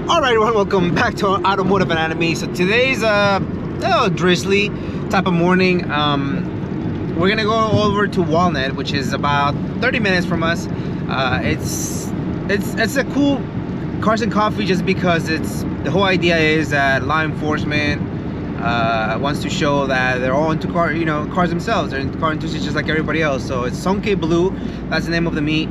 Alright everyone, welcome back to our automotive anatomy. So today's a little drizzly type of morning. We're gonna go over to Walnut, which is about 30 minutes from us. It's a cool cars and coffee just because the whole idea is that law enforcement wants to show that they're all into cars themselves. They're into car enthusiasts just like everybody else. So it's Sonkei Blue, that's the name of the meet.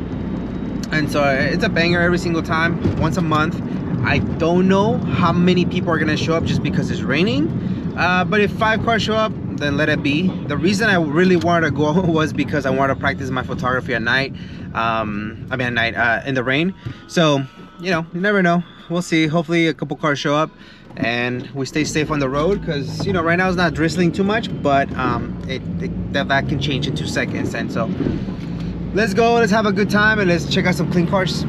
And so it's a banger every single time, once a month. I don't know how many people are gonna show up just because it's raining, but if 5 cars show up, then let it be. The reason I really wanted to go was because I wanted to practice my photography at night. In the rain. So you never know, we'll see. Hopefully a couple cars show up and we stay safe on the road, because right now it's not drizzling too much, but that can change in 2 seconds. And so let's go, let's have a good time, and let's check out some clean cars.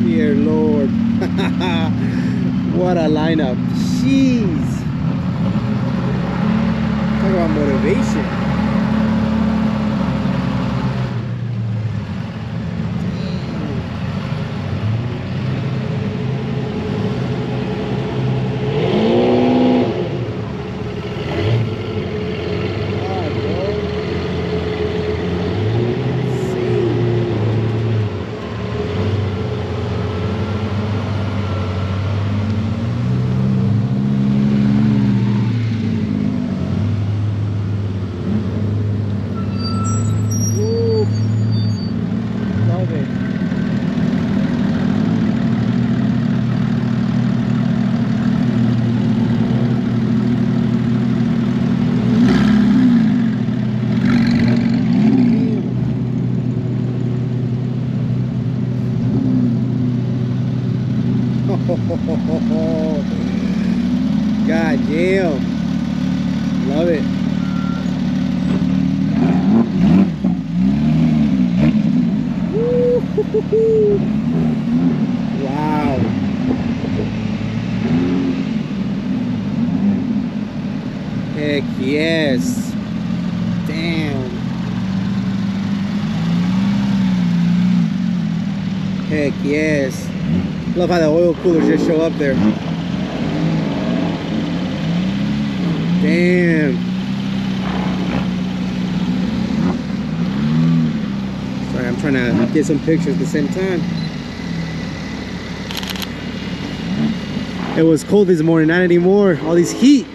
Dear Lord. What a lineup. Jeez. Talk about motivation. God damn. Love it. Wow. Heck yes. Damn. Heck yes. Love how the oil coolers just show up there. Damn. Sorry, I'm trying to get some pictures at the same time. It was cold this morning, not anymore. All this heat.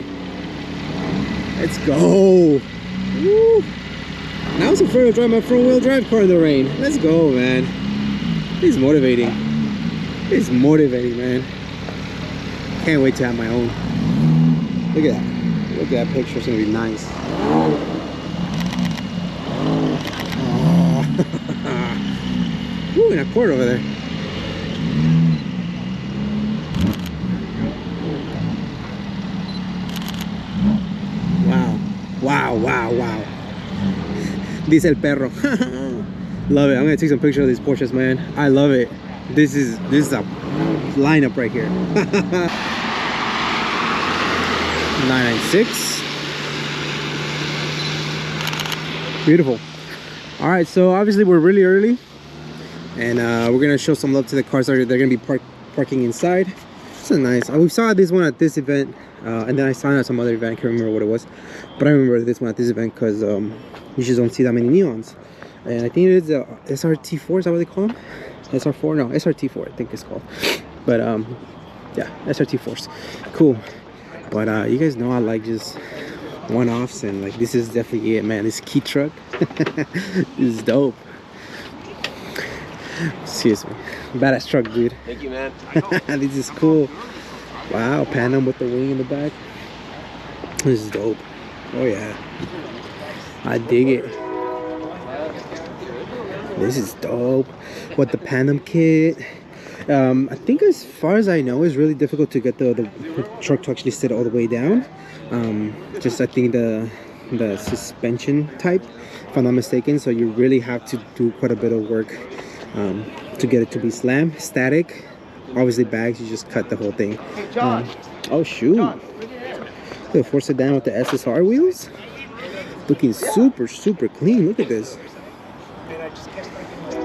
Let's go. Woo. Now I'm afraid to drive my front-wheel drive car in the rain. Let's go, man. This is motivating. It's motivating, man. Can't wait to have my own. Look at that. Look at that picture. It's gonna be nice. Oh. Ooh, in a court over there. Wow. Wow, wow, wow. Dice el perro. Love it. I'm gonna take some pictures of these Porsches, man. I love it. This is a lineup right here. 996. Beautiful. All right, so obviously we're really early, and we're gonna show some love to the cars that they're gonna be parking inside. It's a nice. We saw this one at this event, and then I saw it at some other event. I can't remember what it was, but I remember this one at this event because you just don't see that many neons. And I think it is a SRT4. Is that what they call them? SR4? No, SRT4 I think it's called. But yeah, SRT4s. Cool. But you guys know I like just one-offs, and like this is definitely it, man. This key truck. This is dope. Seriously, badass truck, dude. Thank you, man. This is cool. Wow, Pan Am with the wing in the back. This is dope. Oh yeah. I dig it. This is dope. What the Panam kit. I think as far as I know, it's really difficult to get the truck to actually sit all the way down. Just I think the suspension type, if I'm not mistaken. So you really have to do quite a bit of work to get it to be slam static. Obviously bags, you just cut the whole thing. Oh shoot! They force it down with the SSR wheels. Looking super clean. Look at this.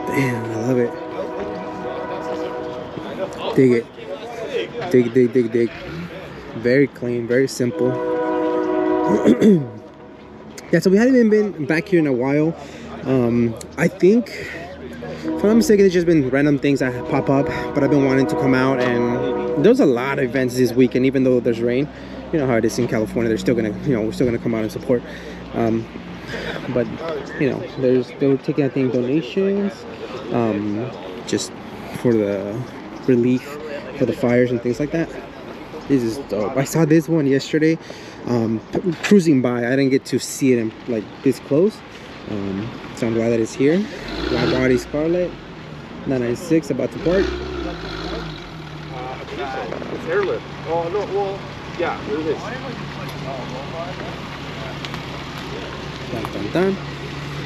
Damn, I love it. Dig it. Dig. Very clean, very simple. Yeah, so we haven't even been back here in a while. I think, if I'm not mistaken, it's just been random things that pop up, but I've been wanting to come out, and there's a lot of events this weekend, even though there's rain. You know how it is in California. They're still gonna, we're still gonna come out and support. But they're taking, I think, donations, just for the relief for the fires and things like that. This is dope. I saw this one yesterday, cruising by. I didn't get to see it in, like, this close, so I'm glad that it's here. Wide body Scarlet 996 about to park. It's airlift. Oh no, well, yeah, it is. Dun.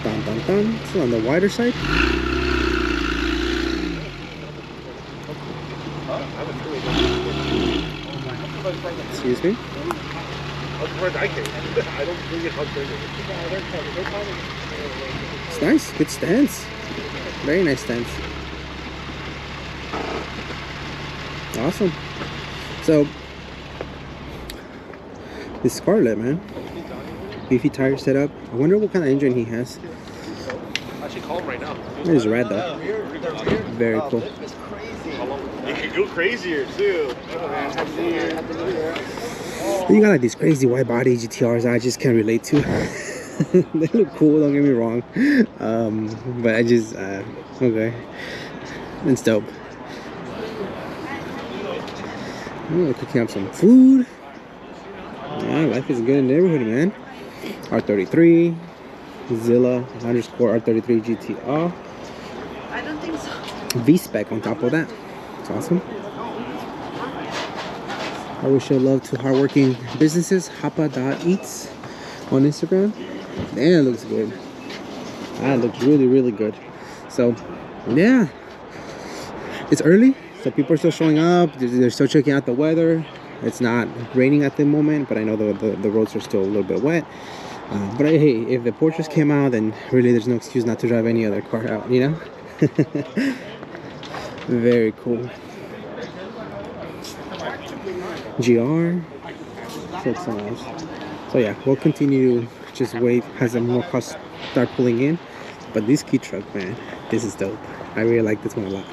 It's on the wider side. Excuse me. It's nice. Good stance. Very nice stance. Awesome. So this Scarlet, man. Beefy tire setup. I wonder what kind of engine he has. I should call him right now. It is rad though. Very cool. You could go crazier too. You got like these crazy wide body GTRs I just can't relate to. They look cool, don't get me wrong. But I just okay. It's dope. Oh, cooking up some food. Yeah, life is good in the neighborhood, man. R33 Zilla _ R33 GTR. I don't think so. V-Spec on top of that. It's awesome. I wish I love to hardworking businesses. Hapa.eats on Instagram. Damn, it looks good. That looks really good. So yeah, it's early, so people are still showing up. They're still checking out the weather. It's not raining at the moment, but I know the roads are still a little bit wet. But hey, if the Porsches came out, then really there's no excuse not to drive any other car out, you know? Very cool. GR. Looks so nice. So yeah, we'll continue to just wait as some more cars start pulling in. But this key truck, man, this is dope. I really like this one a lot.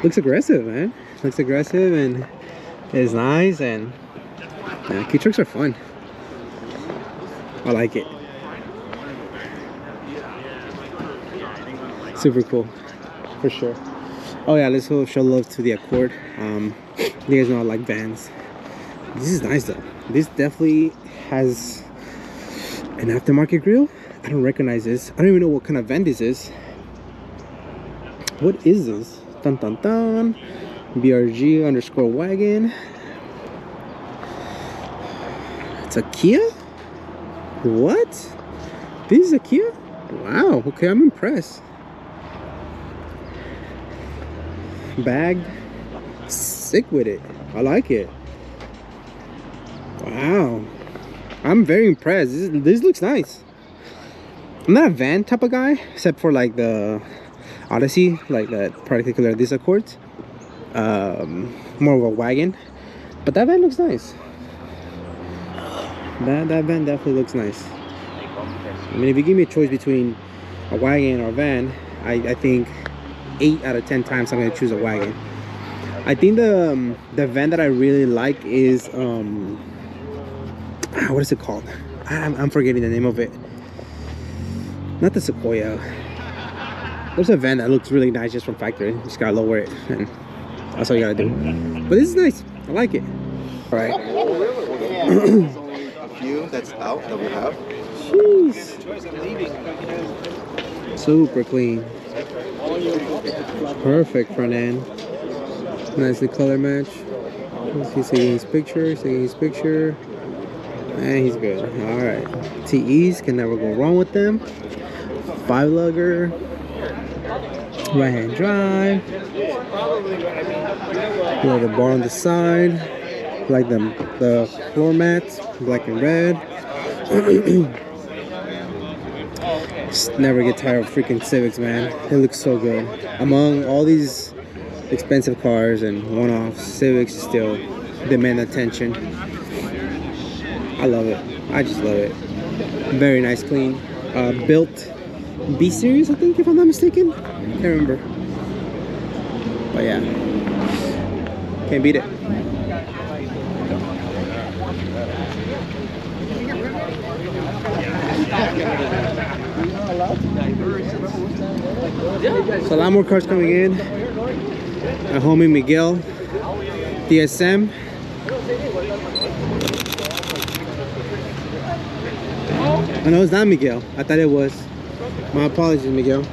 Looks aggressive, man. Looks aggressive and it's nice, and yeah, key trucks are fun. I like it. Super cool, for sure. Oh yeah, let's show love to the Accord. You guys know I like vans. This is nice though. This definitely has an aftermarket grille. I don't recognize this. I don't even know what kind of van this is. What is this? Dun dun dun. BRG _ wagon. It's a Kia? What? This is a Kia? Wow, okay, I'm impressed. Bagged. Sick with it. I like it. Wow. I'm very impressed. This looks nice. I'm not a van type of guy, except for like the Odyssey, like that particular this Accord. More of a wagon, but that van looks nice. That van definitely looks nice. I mean, if you give me a choice between a wagon or a van, I think 8 out of 10 times I'm gonna choose a wagon. I think the van that I really like is what is it called? I'm forgetting the name of it. Not the Sequoia. There's a van that looks really nice just from factory. You just gotta lower it, and that's all you gotta do. But this is nice. I like it. All right. A few. that's out that we have. Jeez. Super clean. Perfect front end. Nicely color match. He's taking his picture. He's taking his picture. And he's good. Alright. TEs can never go wrong with them. 5-lugger. Right hand drive. You have the bar on the side. Like the floor mats, black and red. Just never get tired of freaking Civics, man. It looks so good. Among all these expensive cars and one-offs, Civics still demand attention. I love it. I just love it. Very nice, clean. Built B series, I think, if I'm not mistaken. Can't remember. But yeah, can't beat it. So a lot more cars coming in. My homie Miguel, DSM. Oh no, it's not Miguel. I thought it was. My apologies, Miguel.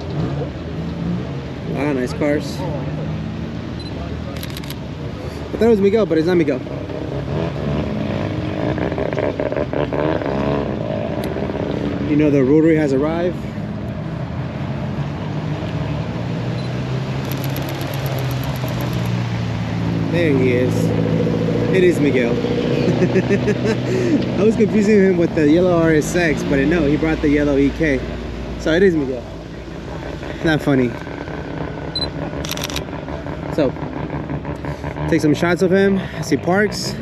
Wow, nice cars. I thought it was Miguel, but it's not Miguel. You know, the rotary has arrived. There he is. It is Miguel. I was confusing him with the yellow RSX, but no, he brought the yellow EK. So it is Miguel. Not funny. So, take some shots of him as he parks.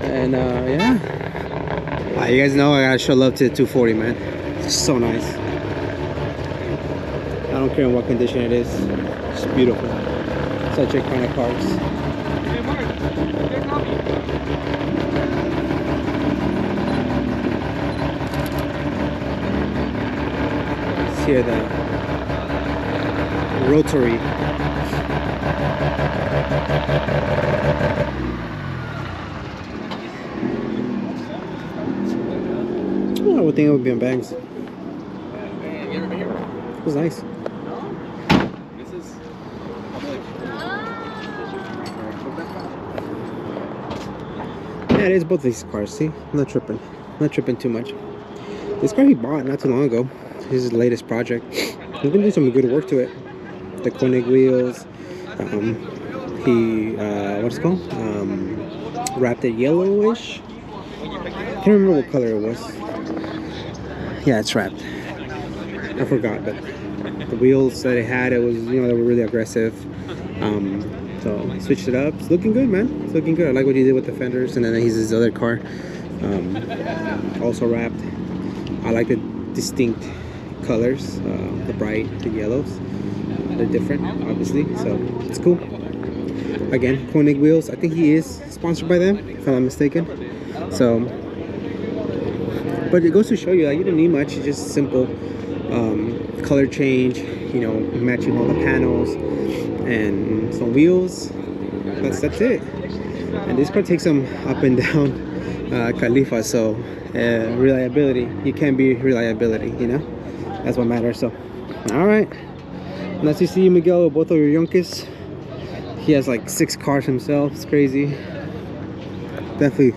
And yeah. You guys know I gotta show love to the 240, man. It's so nice. I don't care in what condition it is. It's beautiful. Such iconic cars. Let's hear the rotary. I would think it would be on bags. It was nice. Yeah, it is both these cars. See, I'm not tripping. Not tripping too much. This car he bought not too long ago. His latest project. He's been doing some good work to it. The Koenig wheels. He what's it called? Wrapped it yellowish. Can't remember what color it was. Yeah, it's wrapped. I forgot, but the wheels that it had, it was, you know, they were really aggressive. So I switched it up. It's looking good, man. It's looking good. I like what he did with the fenders, and then he's his other car, also wrapped. I like the distinct colors, the bright, the yellows. They're different, obviously, so it's cool. Again, Koenig wheels. I think he is sponsored by them, if I'm not mistaken. So, but it goes to show you that you don't need much. It's just simple color change, you know, matching all the panels and some wheels. That's it. And this car takes them up and down Khalifa, so reliability. You can be reliability, you know. That's what matters. So, all right. Nice to see you, Miguel, with both of your yonkers. He has like 6 cars himself. It's crazy. Definitely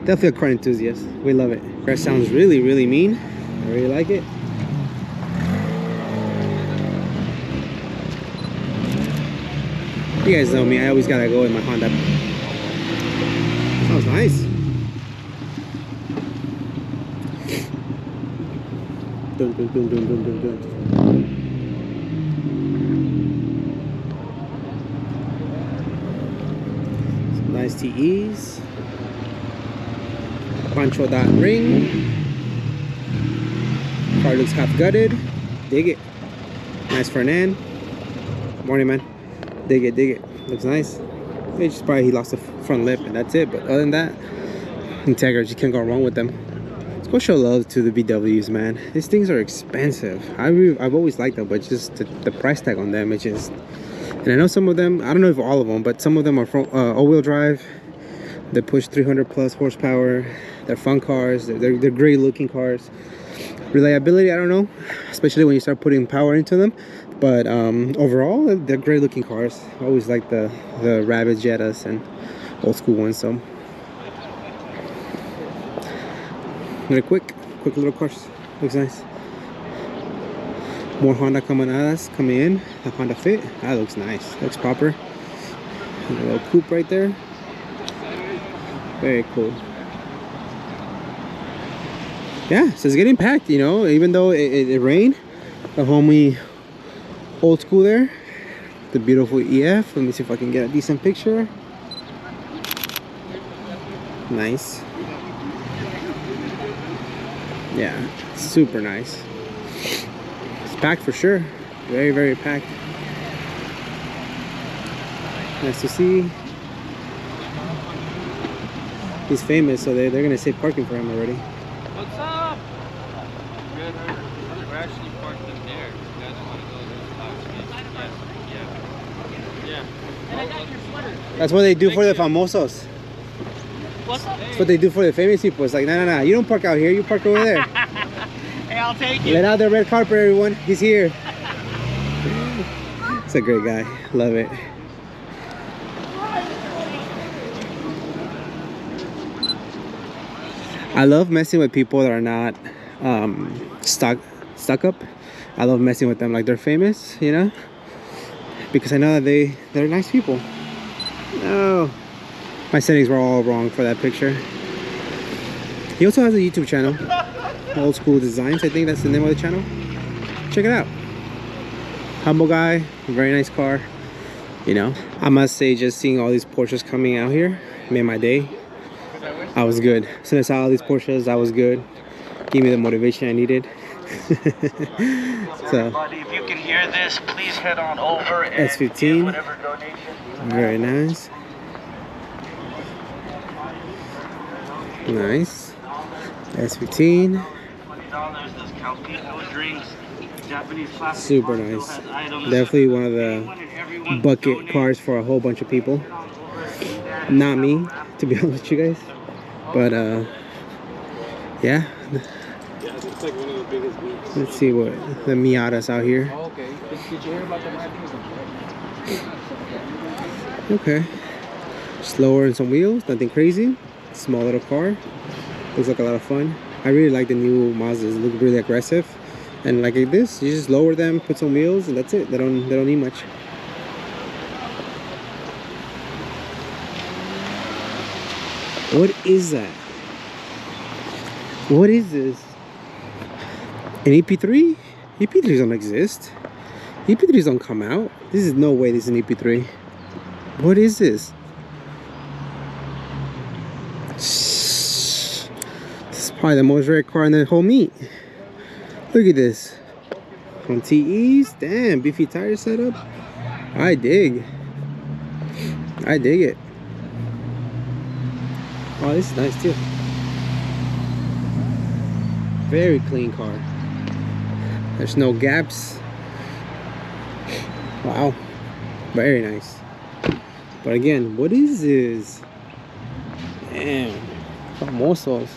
a car enthusiast. We love it. That sounds really, really mean. I really like it. You guys know me. I always gotta go in my Honda. Sounds nice. Dun, dun, dun, dun, dun, dun, dun. Some nice TEs. Pancho dot ring. Car looks half gutted. Dig it. Nice Fernand. Morning, man. Dig it, dig it. Looks nice. It's just probably he lost the front lip and that's it. But other than that, Integras, you can't go wrong with them. Let's go show love to the VWs, man. These things are expensive. I've always liked them, but just the price tag on them, it's just. And I know some of them, I don't know if all of them, but some of them are all-wheel drive. They push 300 plus horsepower. They're fun cars. They're great looking cars. Reliability, I don't know, especially when you start putting power into them. But overall, they're great looking cars. I always like the Rabbit Jettas and old school ones. So, very quick little cars. Looks nice. More Honda Camanadas coming in. The Honda Fit. That looks nice. Looks proper. And a little coupe right there. Very cool. Yeah, so it's getting packed, you know, even though it rained. The homie old school there. The beautiful EF. Let me see if I can get a decent picture. Nice. Yeah, super nice. It's packed for sure. Very, very packed. Nice to see. He's famous, so they're gonna say parking for him already. What's up? Good. We're actually parked in there. You guys want to go to the box? Yeah. And I got your sweater. That's what they do for the famosos. What's up? That's what they do for the famous people. It's like, no, you don't park out here, you park over there. Hey, I'll take it. Let out the red carpet, everyone. He's here. It's a great guy. Love it. I love messing with people that are not stuck up. I love messing with them like they're famous, you know, because I know that they're nice people. No, my settings were all wrong for that picture. He also has a YouTube channel, Old School Designs. I think that's the name of the channel. Check it out. Humble guy, very nice car. You know, I must say, just seeing all these Porsches coming out here made my day. I was good. As soon as I saw all these Porsches, I was good. Gave me the motivation I needed. So, everybody, if you can hear this, please head on over and S15. give whatever donation. Very nice. Nice. S15. $20 discount people drinks. Japanese plastic Super bar still nice. has items. Definitely one of the Anyone and everyone bucket donate. cars for a whole bunch of people. Not me, to be honest with you guys. But yeah. Yeah, it's like one of the biggest groups. Let's see what the Miatas out here. Oh, okay. Did you hear about the Martins? Okay. Slower in some wheels, nothing crazy. Small little car. Looks like a lot of fun. I really like the new Mazdas. They look really aggressive. And like this, you just lower them, put some wheels, and that's it. They don't need much. What is that? What is this? An EP3? EP3s don't exist. EP3s don't come out. This is no way this is an EP3. What is this? This is probably the most rare car in the whole meet. Look at this. On TEs? Damn, beefy tire setup. I dig. I dig it. Oh, this is nice too. Very clean car. There's no gaps. Wow. Very nice. But again, what is this? Damn. Famosos.